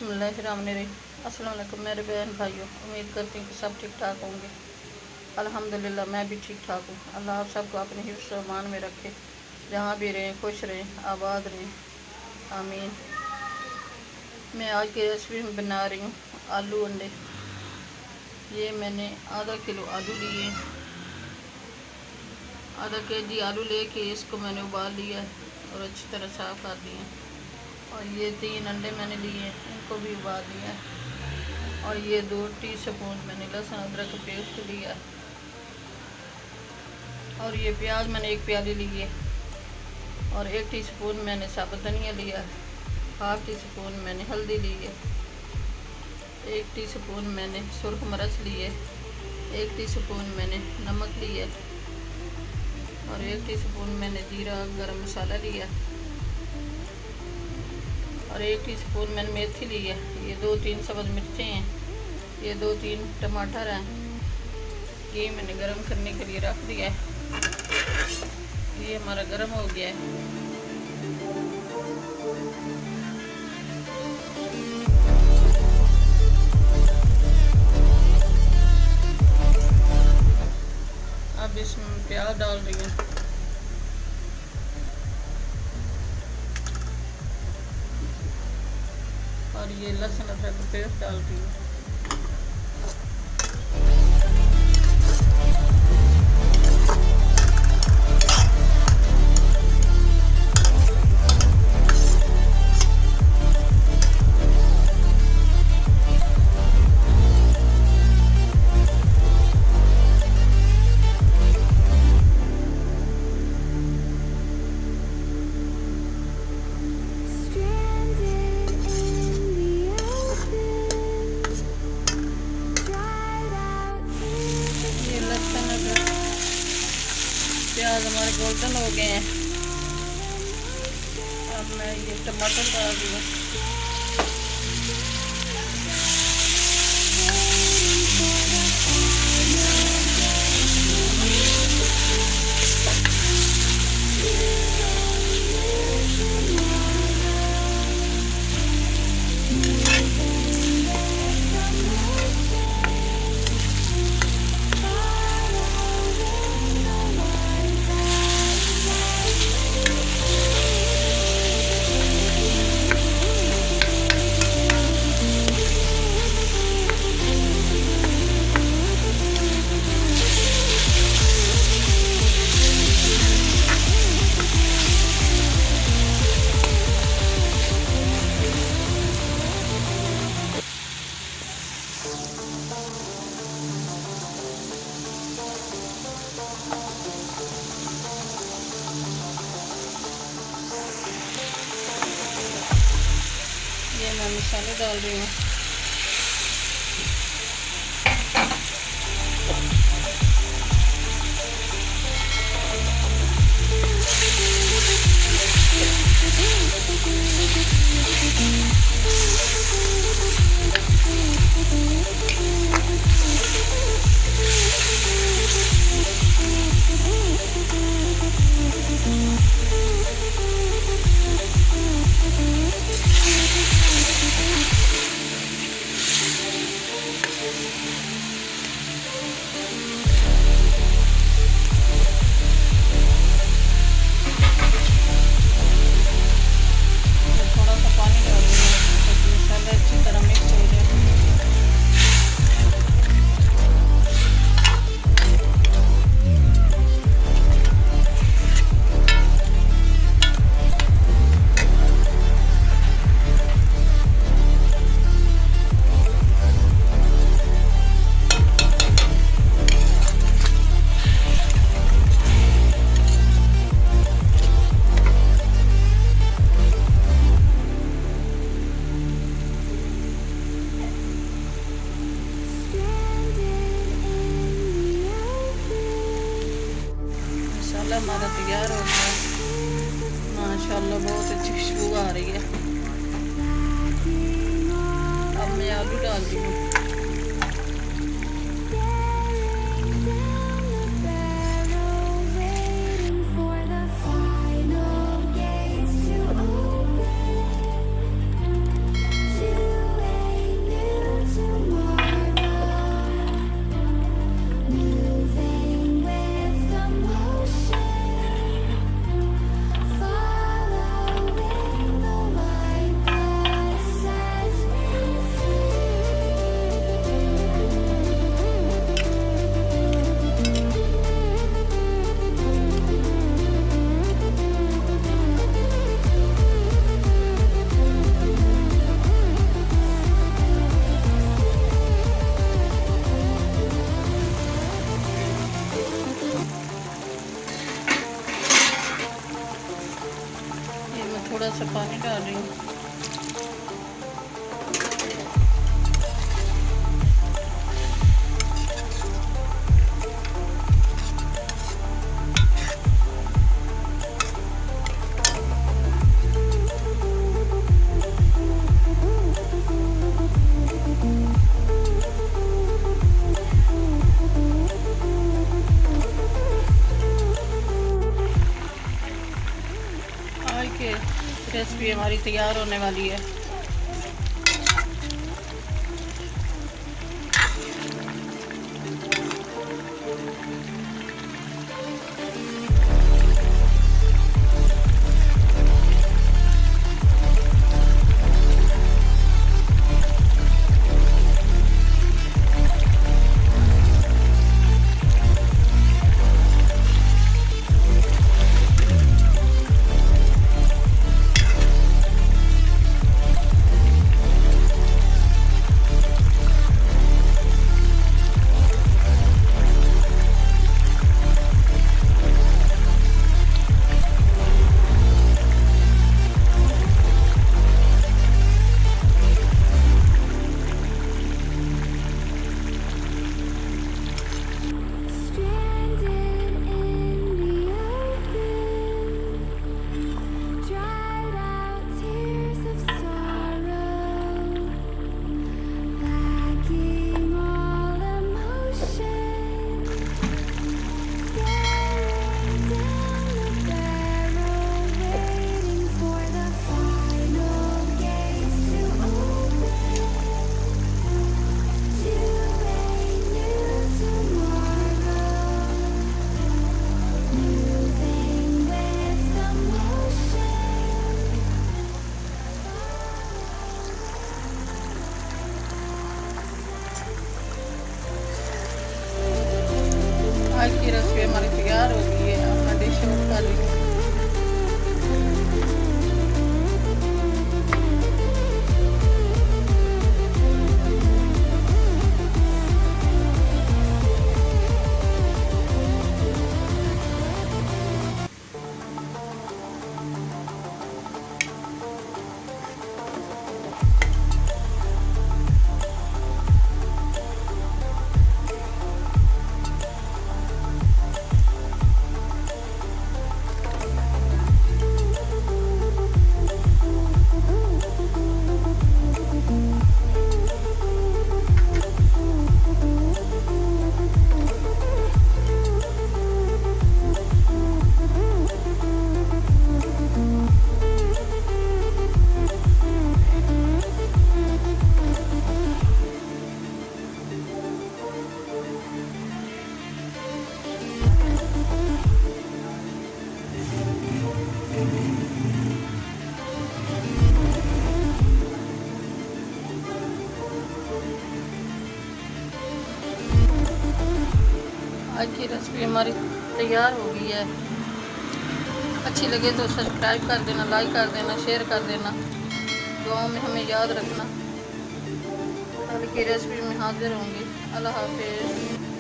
बिस्मिल्लाहिर्रहमानिर्रहीम। अस्सलाम वालेकुम मेरे बहन भाइयों, उम्मीद करती हूँ कि सब ठीक ठाक होंगे। अल्हम्दुलिल्लाह मैं भी ठीक ठाक हूँ। अल्लाह आप सबको अपने हिफ्ज़ व अमान में रखे, जहाँ भी रहें खुश रहें, आबाद रहें, आमीन। मैं आज की रेसिपी में बना रही हूँ आलू अंडे। ये मैंने आधा किलो आलू लिए, आधा केजी आलू लेके इसको मैंने उबाल लिया है और अच्छी तरह साफ़ कर दिए। और ये 3 अंडे मैंने लिए, इनको भी उबाल लिया है। और ये 2 टीस्पून मैंने लहसुन अदरक का पेस्ट लिया। और ये प्याज मैंने 1 प्याली ली है। और 1 टीस्पून मैंने साबुत धनिया लिया है। हाफ टीस्पून मैंने हल्दी ली है। 1 टीस्पून मैंने सुरख मिर्च ली है। 1 टीस्पून मैंने नमक लिया है। और 1 टीस्पून मैंने जीरा गरम मसाला लिया। और 1 टीस्पून मैंने मेथी ली है। ये 2-3 सब्ज़ मिर्चें हैं। ये 2-3 टमाटर हैं। ये मैंने गरम करने के लिए रख दिया है। ये हमारा गरम हो गया है। अब इसमें प्याज डाल रही हूँ। और ये लहसुन अदरक का पेस्ट डाल दी हूँ। प्याज हमारे गोल्डन हो गए हैं। अब मैं ये टमाटर डाल दूँ। ये मैं मसाले डाल रही हूँ। हमारा तैयार हो गया। माशाल्लाह बहुत अच्छी खुशबू आ रही है। अब मैं आलू डाल दी हूँ। थोड़ा सा पानी डाल रही हूँ। आज की रेसिपी हमारी तैयार होने वाली है। आज की रेसिपी हमारी तैयार हो गई है। अब मैं डिश आउट कर रही हूँ। आज की रेसिपी हमारी तैयार हो गई है। अच्छी लगे तो सब्सक्राइब कर देना, लाइक कर देना, शेयर कर देना। दुआओं में हमें याद रखना। कल की रेसिपी में हाजिर होंगी। अल्लाह हाफिज़।